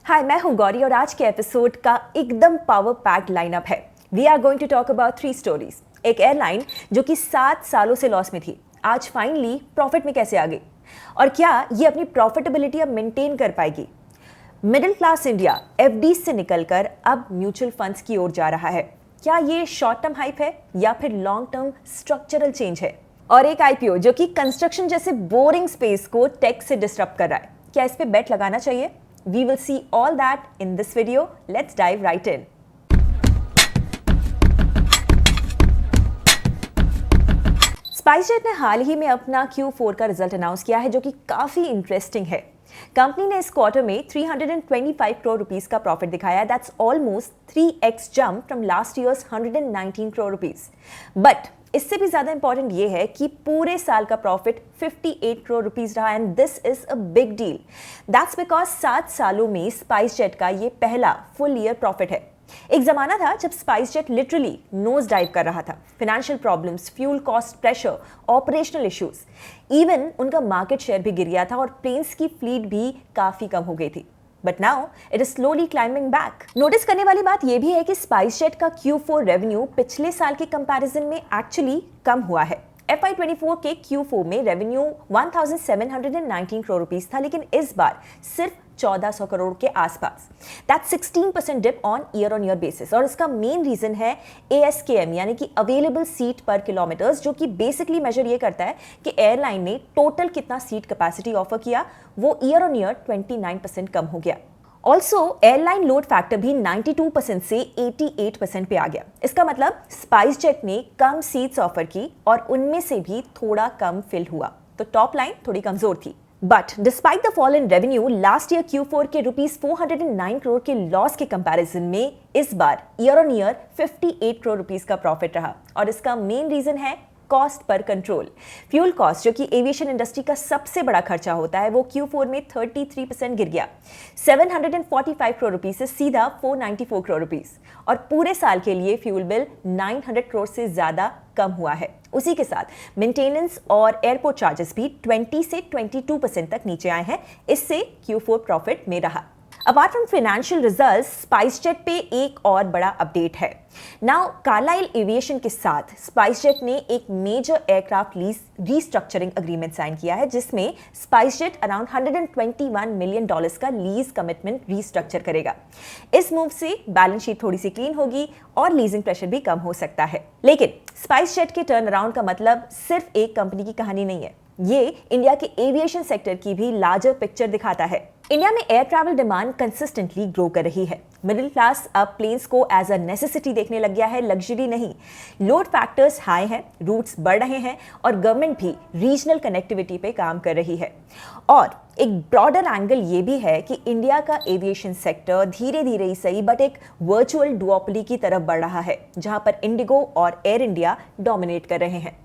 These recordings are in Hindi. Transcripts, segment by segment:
हाय, मैं हूं गौरी और आज के एपिसोड का एकदम पावर पैक्ड लाइनअप है। We are going to talk about 3 stories. एक एयरलाइन जो कि 7 सालों से लॉस में थी, आज फाइनली प्रॉफिट में कैसे आ गई और क्या ये अपनी प्रॉफिटेबिलिटी अब मेंटेन कर पाएगी। मिडिल क्लास इंडिया एफडी से निकलकर अब म्यूचुअल फंड्स की ओर जा रहा है। क्या ये शॉर्ट टर्म हाइप है या फिर लॉन्ग टर्म स्ट्रक्चरल चेंज है? और एक आईपीओ जो कि कंस्ट्रक्शन जैसे बोरिंग स्पेस को टेक से डिस्टर्ब कर रहा है, क्या इस पे बेट लगाना चाहिए? We will see all that in this video. Let's dive right in. SpiceJet ने हाल ही में अपना Q4 का रिजल्ट अनाउंस किया है जो कि काफी इंटरेस्टिंग है। कंपनी ने इस क्वार्टर में 325 करोड़ रुपीस का प्रॉफिट दिखाया। That's almost 3x jump from last years 119 crore rupees. But इससे भी ज्यादा इंपॉर्टेंट ये है कि पूरे साल का प्रॉफिट 58 करोड़ रुपीस रहा and this is a big deal. That's because 7 सालों में स्पाइसजेट का ये पहला फुल ईयर प्रॉफिट है। एक जमाना था जब स्पाइसजेट लिटरली नोज डाइव कर रहा था। Financial problems, fuel cost pressure, operational issues, even उनका मार्केट शेयर भी गिर गया था और प्लेन्स की फ्लीट भी काफी कम हो गई थी। But now it is slowly climbing back. Notice करने वाली बात यह भी है कि स्पाइसजेट का Q4 रेवेन्यू पिछले साल के कंपैरिजन में एक्चुअली कम हुआ है। FY24 के Q4 में रेवेन्यू 1719 करोड़ रुपीस था, लेकिन इस बार सिर्फ 1400 करोड़ के आसपास। That's 16% dip on year basis और इसका मेन रीजन है ASKM यानी कि अवेलेबल सीट पर किलोमीटर्स, जो कि बेसिकली मेजर ये करता है कि एयरलाइन ने टोटल कितना सीट कैपेसिटी ऑफर किया, वो ईयर 29% कम हो गया। ऑल्सो एयरलाइन लोड फैक्टर भी 92% से 88% पे आ गया। इसका मतलब स्पाइसजेट ने कम सीट्स ऑफर की और उनमें से भी थोड़ा कम फिल हुआ, तो टॉप लाइन थोड़ी कमजोर थी। But despite the fall in revenue, last year Q4 के रुपीस 409 करोड़ के लॉस के कंपैरिजन में इस बार ईयर 58 करोड़ रुपीस का प्रॉफिट रहा और इसका मेन रीजन है cost per control. Fuel cost जो कि एविएशन इंडस्ट्री का सबसे बड़ा खर्चा होता है, वो Q4 में 33% गिर गया। 745 करोड़ रुपीस से सीधा 494 करोड़ रुपीस और पूरे साल के लिए फ्यूल बिल 900 करोड़ से ज्यादा कम हुआ है। उसी के साथ मेंटेनेंस और एयरपोर्ट चार्जेस भी 20 से 22% तक नीचे आए हैं। इससे Q4 प्रॉफिट में रहा। Apart from financial results, SpiceJet पे एक और बड़ा अपडेट है। नाउ कार्लाइल एविएशन के साथ स्पाइसजेट ने एक major aircraft lease restructuring agreement sign किया है, जिसमें स्पाइसजेट अराउंड $121 मिलियन का लीज कमिटमेंट रीस्ट्रक्चर करेगा। इस मूव से बैलेंस शीट थोड़ी सी क्लीन होगी और लीजिंग प्रेशर भी कम हो सकता है। लेकिन स्पाइसजेट के टर्न अराउंड का मतलब सिर्फ एक कंपनी की कहानी नहीं है, ये इंडिया के एविएशन सेक्टर की भी लार्जर पिक्चर दिखाता है। इंडिया में air travel demand consistently grow कर रही है। मिडिल क्लास अब प्लेन्स को एज अ नेसेसिटी देखने लग गया है, लग्जरी नहीं। लोड फैक्टर्स हाई हैं, रूट्स बढ़ रहे हैं और गवर्नमेंट भी रीजनल कनेक्टिविटी पे काम कर रही है। और एक ब्रॉडर एंगल ये भी है कि इंडिया का एविएशन सेक्टर धीरे धीरे ही सही बट एक वर्चुअल डुओपोली की तरफ बढ़ रहा है, जहां पर इंडिगो और एयर इंडिया डोमिनेट कर रहे हैं।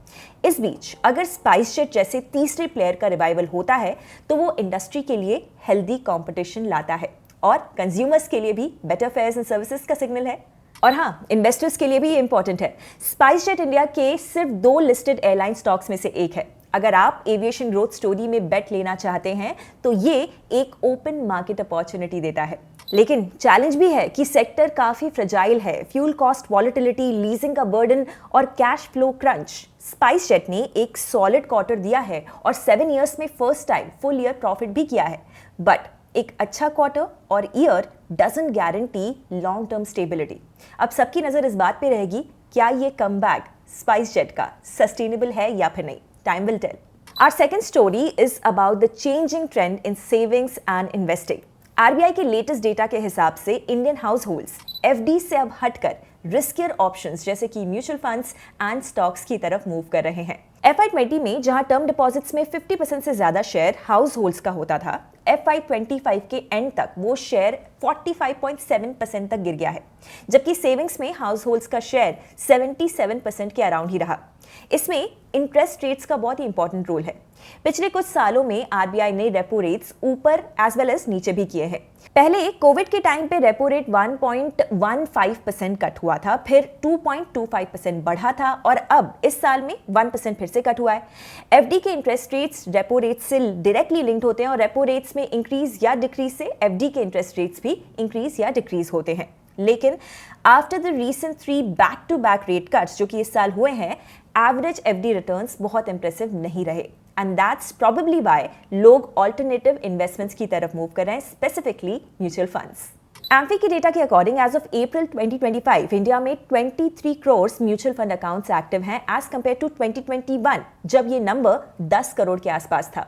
इस बीच अगर स्पाइसजेट जैसे तीसरे प्लेयर का रिवाइवल होता है तो वो इंडस्ट्री के लिए हेल्दी कंपटीशन लाता है और कंज्यूमर्स के लिए भी बेटर फेयर्स एंड सर्विसेज का सिग्नल है। और हाँ, इन्वेस्टर्स के लिए भी ये इंपॉर्टेंट है। स्पाइसजेट इंडिया के सिर्फ 2 लिस्टेड एयरलाइन स्टॉक्स में से एक है। अगर आप एविएशन ग्रोथ स्टोरी में बेट लेना चाहते हैं तो ये एक ओपन मार्केट अपॉर्चुनिटी देता है। लेकिन चैलेंज भी है कि सेक्टर काफी फ्रेजाइल है। फ्यूल कॉस्ट वॉलेटिलिटी, लीजिंग का बर्डन और कैश फ्लो क्रंच। स्पाइसजेट ने एक सॉलिड क्वार्टर दिया है और 7 इयर्स में first time full year profit भी किया है। बट एक अच्छा क्वार्टर और year doesn't guarantee long term stability. अब सबकी नजर इस बात पे रहेगी, क्या ये कमबैक स्पाइसजेट का सस्टेनेबल है या फिर नहीं। Time will tell. Our second story is about the changing trend in savings and investing. RBI के लेटेस्ट डेटा के हिसाब से इंडियन हाउस होल्ड्स FD से अब हटकर रिस्कियर ऑप्शंस जैसे कि म्यूचुअल फंड्स एंड स्टॉक्स की तरफ मूव कर रहे हैं। FY20 में जहां टर्म डिपॉजिट्स में 50% से ज्यादा शेयर हाउस होल्ड्स का होता था, FY25 के एंड तक वो शेयर 45.7% तक गिर गया है, जबकि सेविंग्स में हाउस होल्ड्स का शेयर 77% के अराउंड ही रहा। इसमें इंटरेस्ट रेट्स का बहुत ही इंपॉर्टेंट रोल है। पिछले कुछ सालों में आरबीआई ने रेपो रेट्स ऊपर एज वेल एज नीचे भी किए हैं। पहले कोविड के टाइम पे रेपो रेट 1.15% कट हुआ था, फिर 2.25% बढ़ा था और अब इस साल में 1% फिर से कट हुआ है। एफडी के इंटरेस्ट रेट्स रेपो रेट से डायरेक्टली लिंक्ड होते हैं और रेपो रेट्स में इंक्रीज या डिक्रीज से एफडी के इंटरेस्ट रेट्स भी इंक्रीज या डिक्रीज होते हैं। लेकिन after the recent 3 back to back rate cuts जो कि इस साल हुए हैं, एवरेज एफडी रिटर्न्स बहुत इंप्रेसिव नहीं रहे एंड दैट्स प्रोबेबली व्हाई लोग अल्टरनेटिव इन्वेस्टमेंट्स की तरफ मूव कर रहे हैं, स्पेसिफिकली म्यूचुअल फंड्स। एम्फी के डेटा के according as of April 2025 India में 23 crore mutual fund accounts active हैं एज कंपेयर टू 2021 जब ये नंबर 10 करोड़ के आसपास था।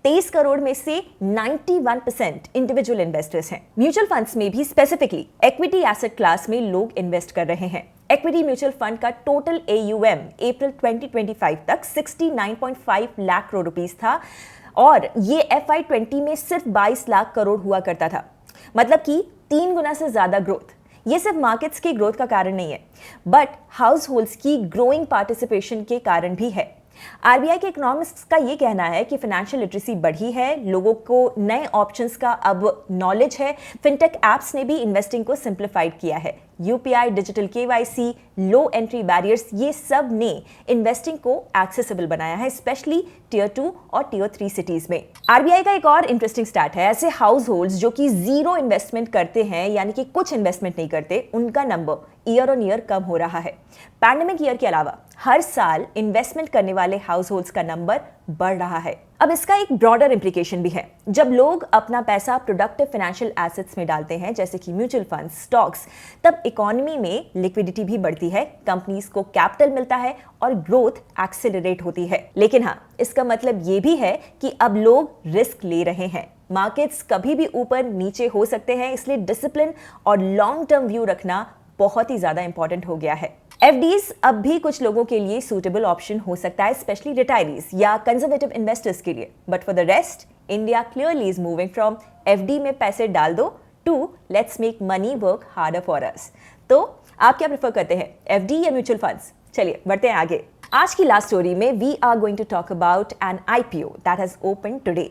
23 करोड़ में से 91% इंडिविजुअल इन्वेस्टर्स हैं। म्यूचुअल फंड्स में भी स्पेसिफिकली इक्विटी एसेट क्लास में लोग इन्वेस्ट कर रहे हैं। इक्विटी म्यूचुअल फंड का टोटल AUM अप्रैल 2025 तक 69.5 लाख करोड़ रुपीस था और ये FY20 में सिर्फ 22 लाख करोड़ हुआ करता था, मतलब कि 3 गुना से ज्यादा ग्रोथ। ये सिर्फ मार्केट्स की ग्रोथ का कारण नहीं है, बट हाउस होल्ड्स की ग्रोइंग पार्टिसिपेशन के कारण भी है। आरबीआई के इकोनॉमिस्ट्स का ये कहना है कि फाइनेंशियल लिटरेसी बढ़ी है, लोगों को नए ऑप्शंस का अब नॉलेज है, फिनटेक एप्स ने भी इन्वेस्टिंग को सिंप्लीफाइड किया है। यूपीआई, डिजिटल केवाईसी, लो एंट्री बैरियर्स, ये सब ने इन्वेस्टिंग को एक्सेसिबल बनाया है, स्पेशली टियर 2 और टियर 3 सिटीज में। आरबीआई का एक और इंटरेस्टिंग स्टैट है, ऐसे हाउस होल्ड्स जो कि जीरो इन्वेस्टमेंट करते हैं, यानी कि कुछ इन्वेस्टमेंट नहीं करते, उनका नंबर ईयर ऑन ईयर कम हो रहा है। पैंडेमिक ईयर के अलावा हर साल इन्वेस्टमेंट करने वाले हाउस होल्ड्स का नंबर बढ़ रहा है। अब इसका एक ब्रॉडर इंप्लीकेशन भी है। जब लोग अपना पैसा प्रोडक्टिव फाइनेंशियल एसेट्स में डालते हैं, जैसे कि म्यूचुअल फंड्स, स्टॉक्स, तब इकोनॉमी में लिक्विडिटी भी बढ़ती है, कंपनीज को कैपिटल मिलता है और ग्रोथ एक्सेलरेट होती है। लेकिन हाँ, इसका मतलब ये भी है कि अब लोग रिस्क ले रहे हैं। मार्केट्स कभी भी ऊपर नीचे हो सकते हैं, इसलिए डिसिप्लिन और लॉन्ग टर्म व्यू रखना बहुत ही ज्यादा इंपॉर्टेंट हो गया है। एफडीज अब भी कुछ लोगों के लिए सूटेबल ऑप्शन हो सकता है, स्पेशली रिटायरीज या कंजर्वेटिव इन्वेस्टर्स के लिए, but for the rest India clearly is moving from FD में पैसे डाल दो to let's make money work harder for us. तो आप क्या प्रेफर करते हैं, एफडी या म्यूचुअल फंड्स? चलिए बढ़ते हैं आगे। आज की लास्ट स्टोरी में we are going to talk about an IPO that has open today.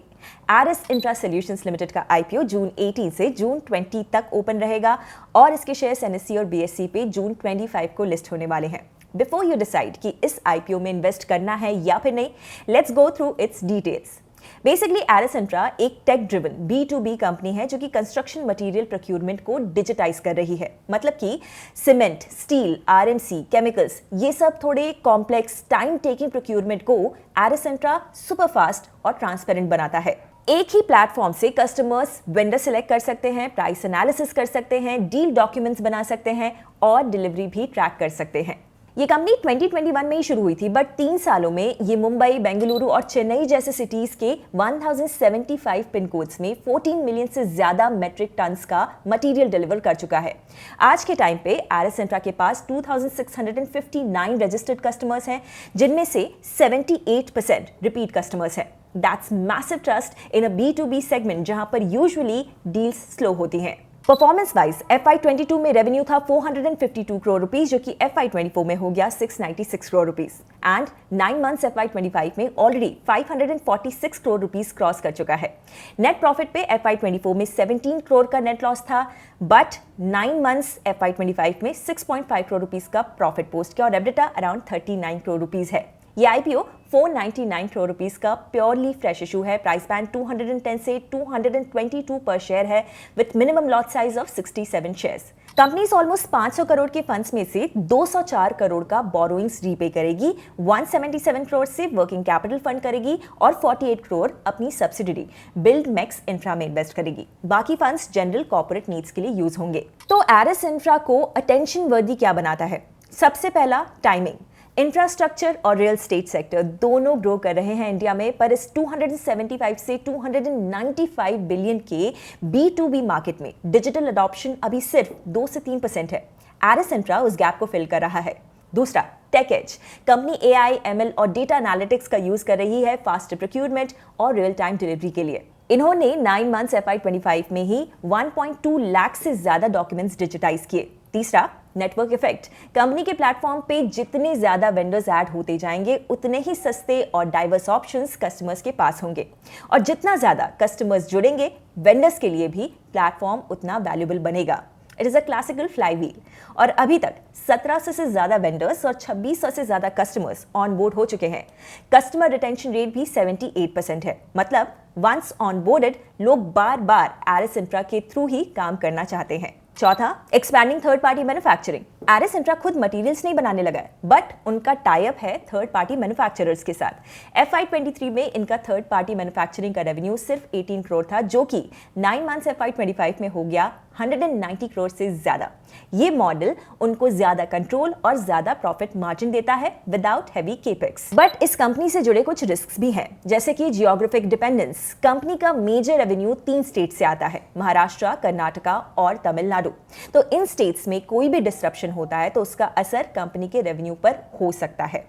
Aris Infra Solutions Limited का आईपीओ जून 18 से जून 20 तक ओपन रहेगा और इसके शेयर्स एनएससी और बीएसई पे जून 25 को लिस्ट होने वाले हैं। बिफोर यू डिसाइड कि इस आईपीओ में इन्वेस्ट करना है या फिर नहीं, let's go through its details. Basically Aris Infra एक टेक ड्रिवन B2B कंपनी है जो कि कंस्ट्रक्शन मटेरियल प्रोक्यूरमेंट को डिजिटाइज कर रही है। मतलब कि सीमेंट, स्टील, आरएमसी, केमिकल्स, ये सब थोड़े कॉम्प्लेक्स टाइम टेकिंग प्रोक्यूरमेंट को एरिस इंफ्रा सुपर फास्ट और ट्रांसपेरेंट बनाता है। एक ही प्लेटफॉर्म से कस्टमर्स वेंडर सिलेक्ट कर सकते हैं, प्राइस एनालिसिस कर सकते हैं, डील डॉक्यूमेंट्स बना सकते हैं और डिलीवरी भी ट्रैक कर सकते हैं। ये कंपनी 2021 में ही शुरू हुई थी, बट 3 सालों में ये मुंबई, बेंगलुरु और चेन्नई जैसे सिटीज के 1075 पिन कोड्स में 14 मिलियन से ज्यादा मेट्रिक टन्स का मटेरियल डिलीवर कर चुका है। आज के टाइम पे एरिस इंफ्रा के पास 2659 रजिस्टर्ड कस्टमर्स हैं, जिनमें से 78% रिपीट कस्टमर्स हैं। That's massive trust in a B2B segment जहां पर यूजुअली डील्स स्लो होती हैं। परफॉर्मेंस वाइज FY22 में रेवेन्यू था 452 करोड़ रुपीस, जो कि FY24 में हो गया 696 crore rupees and 9 months FY25 में ऑलरेडी 546 करोड़ रुपीस क्रॉस कर चुका है। नेट प्रॉफिट पे FY24 में 17 करोड़ का नेट लॉस था, बट 9 मंथ्स FY25 में 6.5 करोड़ रुपीस का प्रॉफिट पोस्ट किया और एबिटा अराउंड 39 करोड़ रुपीस है। ये आईपीओ 499 करोड़ रुपीस का प्योरली फ्रेश इशू है। प्राइस बैंड 210 से 222 पर शेयर है with minimum lot size of 67 shares. Company almost 500 crore के फंड्स में से 204 करोड़ का बोरोइंग्स रीपे करेगी, 177 करोड़ से वर्किंग कैपिटल फंड करेगी और 48 करोड़ अपनी सब्सिडरी बिल्ड मैक्स इंफ्रा में इन्वेस्ट करेगी। बाकी फंड्स जनरल कॉर्पोरेट नीड्स के लिए यूज होंगे। तो एरिस इंफ्रा को अटेंशन वर्दी क्या बनाता है? सबसे पहला टाइमिंग। इंफ्रास्ट्रक्चर और रियल स्टेट सेक्टर दोनों ग्रो कर रहे हैं इंडिया में, पर इस 275 से 295 बिलियन के B2B मार्केट में डिजिटल अडॉप्शन अभी सिर्फ 2 से 3% है। एरिस इंफ्रा उस गैप को फिल कर रहा है। दूसरा, tech edge. Company AI, ML और डेटा एनालिटिक्स का यूज कर रही है फास्ट प्रोक्यूरमेंट और रियल टाइम डिलीवरी के लिए। इन्होंने 9 मंथ्स FY25 में ही 1.2 लाख से ज्यादा डॉक्यूमेंट्स डिजिटाइज किए। तीसरा, नेटवर्क इफेक्ट, कंपनी के प्लेटफॉर्म पे जितने ज्यादा वेंडर्स ऐड होते जाएंगे उतने ही सस्ते और डाइवर्स ऑप्शंस कस्टमर्स के पास होंगे, और जितना ज्यादा कस्टमर्स जुड़ेंगे वेंडर्स के लिए भी प्लेटफॉर्म उतना वैल्यूएबल बनेगा। It is a classical flywheel, और अभी तक 1700 से ज़्यादा वेंडर्स और 2600 से ज़्यादा कस्टमर्स ऑन बोर्ड हो चुके हैं। कस्टमर रिटेंशन रेट भी 78% है, मतलब वंस ऑन बोर्डेड लोग बार बार एरिस इंफ्रा के थ्रू ही काम करना चाहते हैं। चौथा, expanding third party manufacturing. Aris Infra खुद मटेरियल्स नहीं बनाने लगा है, बट उनका टाई अप है थर्ड पार्टी मैन्युफैक्चरर्स के साथ। FY23 में इनका थर्ड पार्टी मैन्युफैक्चरिंग का रेवेन्यू सिर्फ 18 करोड़ था, जो कि 9 मंथ्स FY25 में हो गया 190 करोड़ से ज्यादा। ये मॉडल उनको ज्यादा कंट्रोल और ज्यादा प्रॉफिट मार्जिन देता है विदाउट हैवी केपेक्स। बट इस कंपनी से जुड़े कुछ रिस्क भी हैं, जैसे कि जियोग्राफिक डिपेंडेंस। कंपनी का मेजर रेवेन्यू 3 स्टेट से आता है, महाराष्ट्र, कर्नाटका और तमिलनाडु। तो इन स्टेट्स में कोई भी डिसरप्शन होता है तो उसका असर कंपनी के रेवेन्यू पर हो सकता है।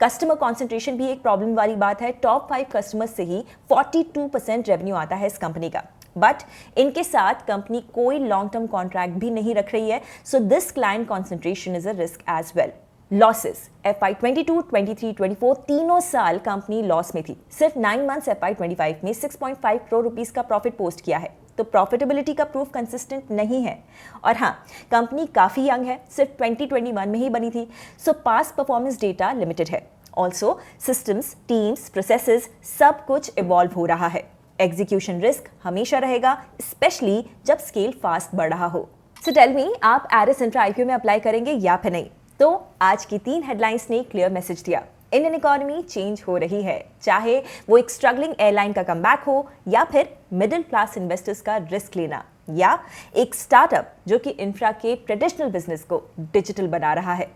कस्टमर कॉन्सेंट्रेशन भी एक प्रॉब्लम वाली बात है। टॉप 5 कस्टमर्स से ही 42% रेवेन्यू आता है इस कंपनी का, बट इनके साथ कंपनी कोई लॉन्ग टर्म कॉन्ट्रैक्ट भी नहीं रख रही है, so this client concentration is a risk as well. Losses, FY22, 23, 24 तीनों साल कंपनी लॉस में थी। सिर्फ 9 मंथ्स FY25 में 6.5 करोड़ रुपीस का प्रॉफिट पोस्ट किया है, तो प्रॉफिटेबिलिटी का प्रूफ कंसिस्टेंट नहीं है। और हाँ, कंपनी काफ़ी यंग है, सिर्फ 2021 में ही बनी थी, सो पास्ट परफॉर्मेंस डेटा लिमिटेड है। ऑल्सो सिस्टम्स, टीम्स, प्रोसेसेस सब कुछ इवॉल्व हो रहा है। एग्जीक्यूशन रिस्क हमेशा रहेगा, स्पेशली जब स्केल फास्ट बढ़ रहा हो। सो टेल मी, आप एरिस इंफ्रा IPO में अप्लाई करेंगे या फिर नहीं? तो आज की 3 हेडलाइंस ने क्लियर मैसेज दिया। इंडियन इकोनॉमी चेंज हो रही है, चाहे वो एक स्ट्रगलिंग एयरलाइन का कमबैक हो, या फिर मिडिल क्लास इन्वेस्टर्स का रिस्क लेना, या एक स्टार्टअप जो कि इंफ्रा के ट्रेडिशनल बिजनेस को डिजिटल बना रहा है।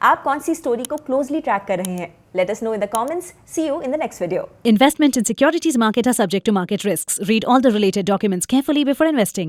आप कौन सी स्टोरी को क्लोजली ट्रैक कर रहे हैं? Let us know in the comments. See you in the next video. Investment in securities market are subject to market risks. Read all the related documents carefully before investing.